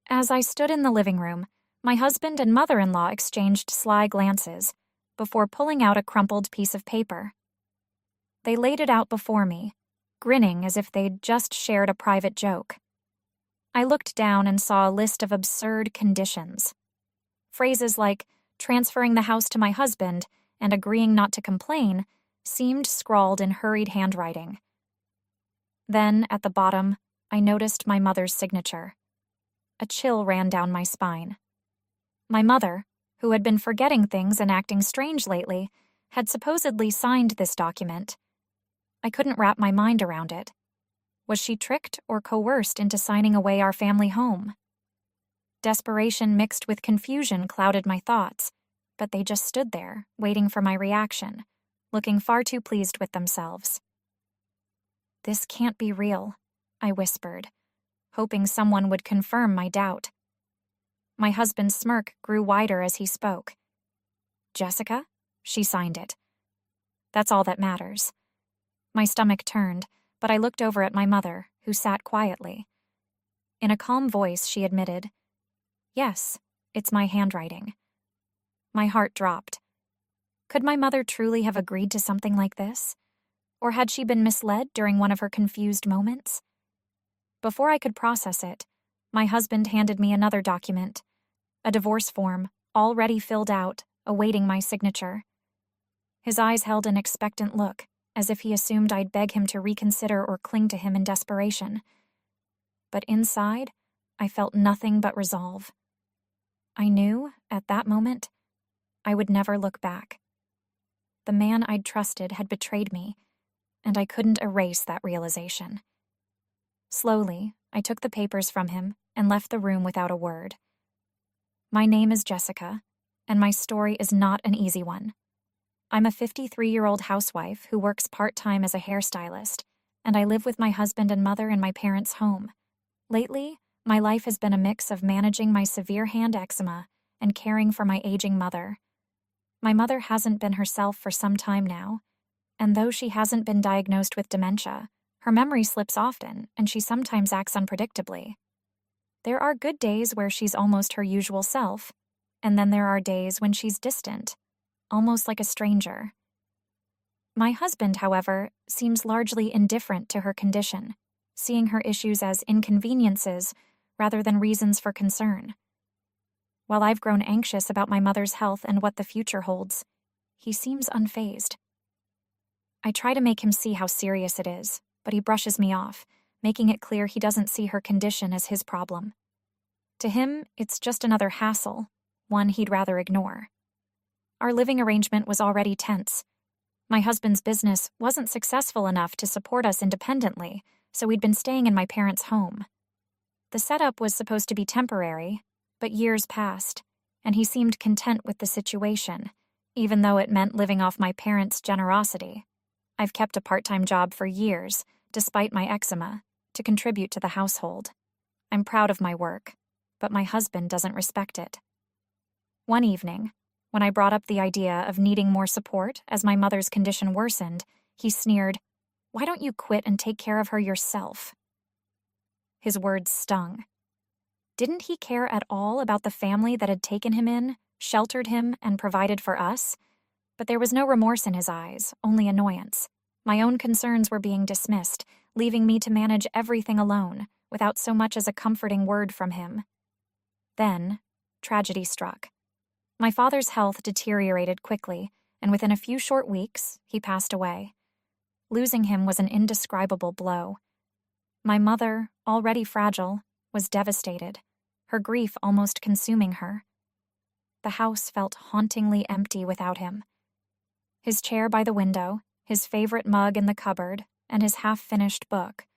As I stood in the living room, my husband and mother-in-law exchanged sly glances before pulling out a crumpled piece of paper. They laid it out before me, grinning as if they'd just shared a private joke. I looked down and saw a list of absurd conditions. Phrases like transferring the house to my husband and agreeing not to complain seemed scrawled in hurried handwriting. Then, at the bottom, I noticed my mother's signature. A chill ran down my spine. My mother, who had been forgetting things and acting strange lately, had supposedly signed this document. I couldn't wrap my mind around it. Was she tricked or coerced into signing away our family home? Desperation mixed with confusion clouded my thoughts, but they just stood there, waiting for my reaction, looking far too pleased with themselves. "This can't be real," I whispered, hoping someone would confirm my doubt. My husband's smirk grew wider as he spoke. "Jessica? She signed it. That's all that matters." My stomach turned, but I looked over at my mother, who sat quietly. In a calm voice, she admitted, "Yes, it's my handwriting." My heart dropped. Could my mother truly have agreed to something like this? Or had she been misled during one of her confused moments? Before I could process it, my husband handed me another document, a divorce form, already filled out, awaiting my signature. His eyes held an expectant look, as if he assumed I'd beg him to reconsider or cling to him in desperation. But inside, I felt nothing but resolve. I knew, at that moment, I would never look back. The man I'd trusted had betrayed me, and I couldn't erase that realization. Slowly, I took the papers from him and left the room without a word. My name is Jessica, and my story is not an easy one. I'm a 53-year-old housewife who works part-time as a hairstylist, and I live with my husband and mother in my parents' home. Lately, my life has been a mix of managing my severe hand eczema and caring for my aging mother. My mother hasn't been herself for some time now, and though she hasn't been diagnosed with dementia, her memory slips often, and she sometimes acts unpredictably. There are good days where she's almost her usual self, and then there are days when she's distant, almost like a stranger. My husband, however, seems largely indifferent to her condition, seeing her issues as inconveniences rather than reasons for concern. While I've grown anxious about my mother's health and what the future holds, he seems unfazed. I try to make him see how serious it is, but he brushes me off, making it clear he doesn't see her condition as his problem. To him, it's just another hassle, one he'd rather ignore. Our living arrangement was already tense. My husband's business wasn't successful enough to support us independently, so we'd been staying in my parents' home. The setup was supposed to be temporary, but years passed, and he seemed content with the situation, even though it meant living off my parents' generosity. I've kept a part-time job for years, despite my eczema, to contribute to the household. I'm proud of my work, but my husband doesn't respect it. One evening, when I brought up the idea of needing more support as my mother's condition worsened, he sneered, "Why don't you quit and take care of her yourself?" His words stung. Didn't he care at all about the family that had taken him in, sheltered him, and provided for us? But there was no remorse in his eyes, only annoyance. My own concerns were being dismissed, leaving me to manage everything alone, without so much as a comforting word from him. Then, tragedy struck. My father's health deteriorated quickly, and within a few short weeks, he passed away. Losing him was an indescribable blow. My mother, already fragile, was devastated, her grief almost consuming her. The house felt hauntingly empty without him. His chair by the window, his favorite mug in the cupboard, and his half-finished book.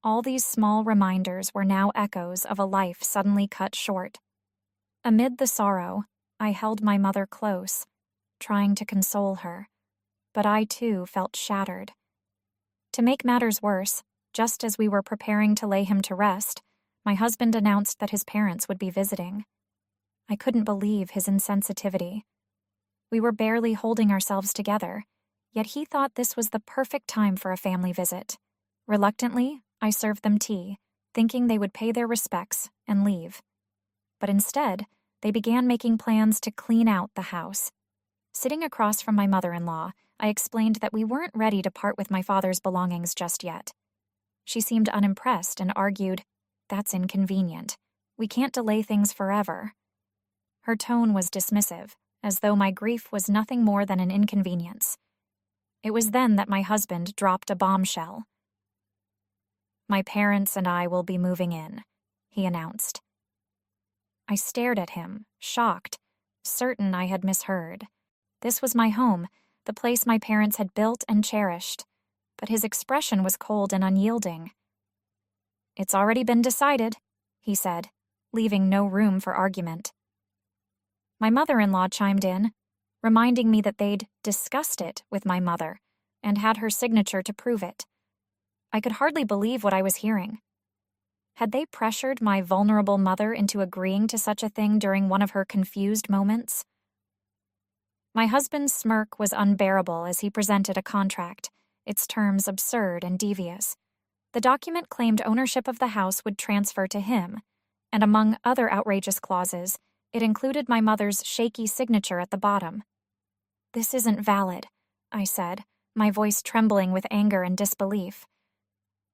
All these small reminders were now echoes of a life suddenly cut short. Amid the sorrow, I held my mother close, trying to console her, but I too felt shattered. To make matters worse, just as we were preparing to lay him to rest, my husband announced that his parents would be visiting. I couldn't believe his insensitivity. We were barely holding ourselves together, yet he thought this was the perfect time for a family visit. Reluctantly, I served them tea, thinking they would pay their respects and leave. but instead, they began making plans to clean out the house. Sitting across from my mother-in-law, I explained that we weren't ready to part with my father's belongings just yet. She seemed unimpressed and argued, "That's inconvenient. We can't delay things forever." Her tone was dismissive, as though my grief was nothing more than an inconvenience. It was then that my husband dropped a bombshell. "My parents and I will be moving in," he announced. I stared at him, shocked, certain I had misheard. This was my home, the place my parents had built and cherished, but his expression was cold and unyielding. "It's already been decided," he said, leaving no room for argument. My mother-in-law chimed in, reminding me that they'd discussed it with my mother and had her signature to prove it. I could hardly believe what I was hearing. Had they pressured my vulnerable mother into agreeing to such a thing during one of her confused moments? My husband's smirk was unbearable as he presented a contract, its terms absurd and devious. The document claimed ownership of the house would transfer to him, and among other outrageous clauses, it included my mother's shaky signature at the bottom. "This isn't valid," I said, my voice trembling with anger and disbelief.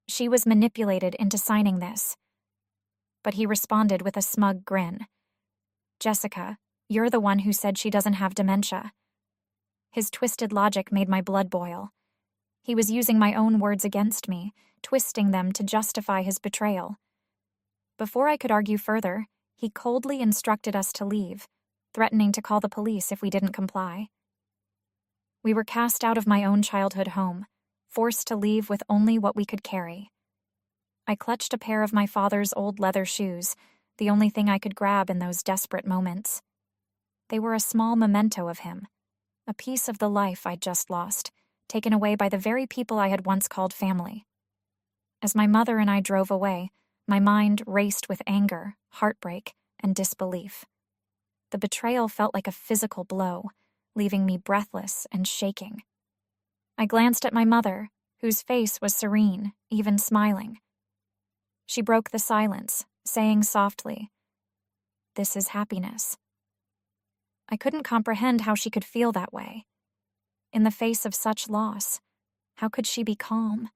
"She was manipulated into signing this." But he responded with a smug grin. "Jessica, you're the one who said she doesn't have dementia." His twisted logic made my blood boil. He was using my own words against me, twisting them to justify his betrayal. Before I could argue further, he coldly instructed us to leave, threatening to call the police if we didn't comply. We were cast out of my own childhood home, forced to leave with only what we could carry. I clutched a pair of my father's old leather shoes, the only thing I could grab in those desperate moments. They were a small memento of him, a piece of the life I'd just lost, taken away by the very people I had once called family. As my mother and I drove away, my mind raced with anger, heartbreak, and disbelief. The betrayal felt like a physical blow, leaving me breathless and shaking. I glanced at my mother, whose face was serene, even smiling. She broke the silence, saying softly, "This is happiness." I couldn't comprehend how she could feel that way. In the face of such loss, how could she be calm?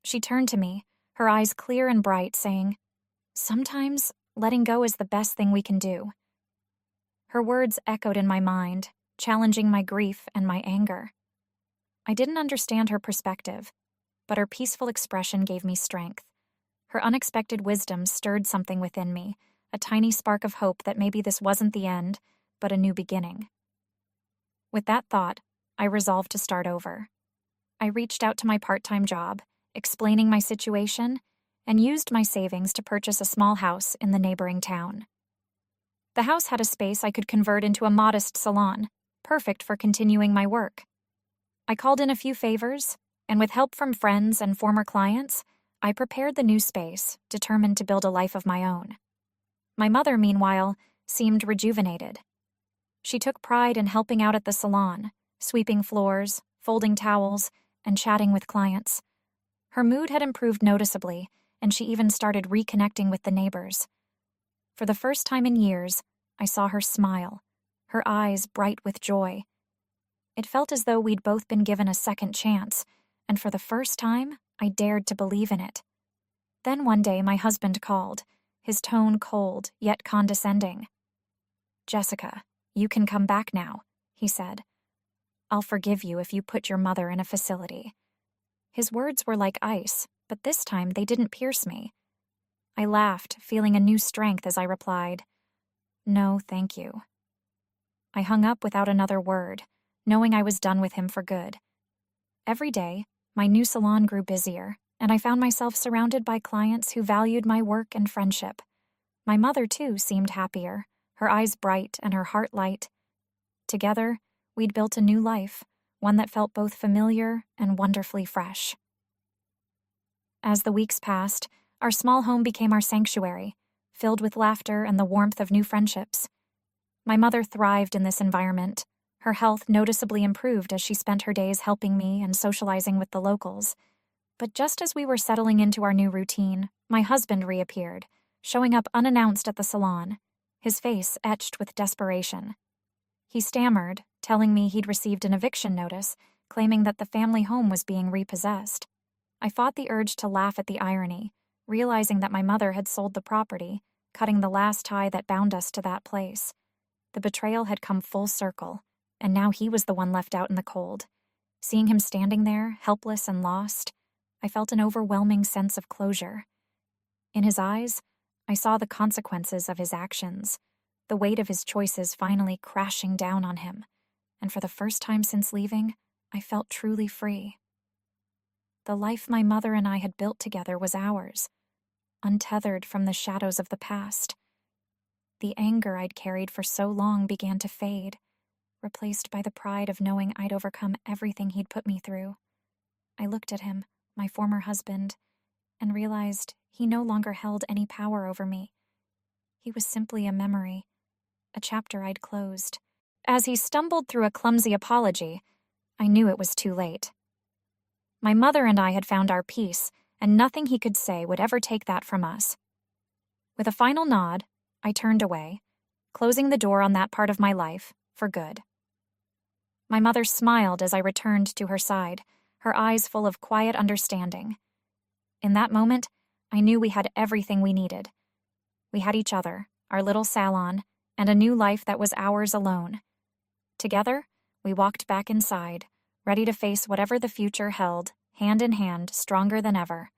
She turned to me, her eyes clear and bright, saying, "Sometimes letting go is the best thing we can do." Her words echoed in my mind, challenging my grief and my anger. I didn't understand her perspective, but her peaceful expression gave me strength. Her unexpected wisdom stirred something within me, a tiny spark of hope that maybe this wasn't the end, but a new beginning. With that thought, I resolved to start over. I reached out to my part-time job, explaining my situation, and used my savings to purchase a small house in the neighboring town. The house had a space I could convert into a modest salon, perfect for continuing my work. I called in a few favors, and with help from friends and former clients, I prepared the new space, determined to build a life of my own. My mother, meanwhile, seemed rejuvenated. She took pride in helping out at the salon, sweeping floors, folding towels, and chatting with clients. Her mood had improved noticeably, and she even started reconnecting with the neighbors. For the first time in years, I saw her smile, her eyes bright with joy. It felt as though we'd both been given a second chance, and for the first time, I dared to believe in it. Then one day my husband called, his tone cold yet condescending. "Jessica, you can come back now," he said. "I'll forgive you if you put your mother in a facility." His words were like ice, but this time they didn't pierce me. I laughed, feeling a new strength as I replied, "No, thank you." I hung up without another word, knowing I was done with him for good. Every day, my new salon grew busier, and I found myself surrounded by clients who valued my work and friendship. My mother, too, seemed happier, her eyes bright and her heart light. Together, we'd built a new life, one that felt both familiar and wonderfully fresh. As the weeks passed, our small home became our sanctuary, filled with laughter and the warmth of new friendships. My mother thrived in this environment. Her health noticeably improved as she spent her days helping me and socializing with the locals. But just as we were settling into our new routine, my husband reappeared, showing up unannounced at the salon, his face etched with desperation. He stammered, telling me he'd received an eviction notice, claiming that the family home was being repossessed. I fought the urge to laugh at the irony, realizing that my mother had sold the property, cutting the last tie that bound us to that place. The betrayal had come full circle, and now he was the one left out in the cold. Seeing him standing there, helpless and lost, I felt an overwhelming sense of closure. In his eyes, I saw the consequences of his actions, the weight of his choices finally crashing down on him, and for the first time since leaving, I felt truly free. The life my mother and I had built together was ours, untethered from the shadows of the past. The anger I'd carried for so long began to fade, replaced by the pride of knowing I'd overcome everything he'd put me through. I looked at him, my former husband, and realized he no longer held any power over me. He was simply a memory, a chapter I'd closed. As he stumbled through a clumsy apology, I knew it was too late. My mother and I had found our peace, and nothing he could say would ever take that from us. With a final nod, I turned away, closing the door on that part of my life for good. My mother smiled as I returned to her side, her eyes full of quiet understanding. In that moment, I knew we had everything we needed. We had each other, our little salon, and a new life that was ours alone. Together, we walked back inside, ready to face whatever the future held, hand in hand, stronger than ever.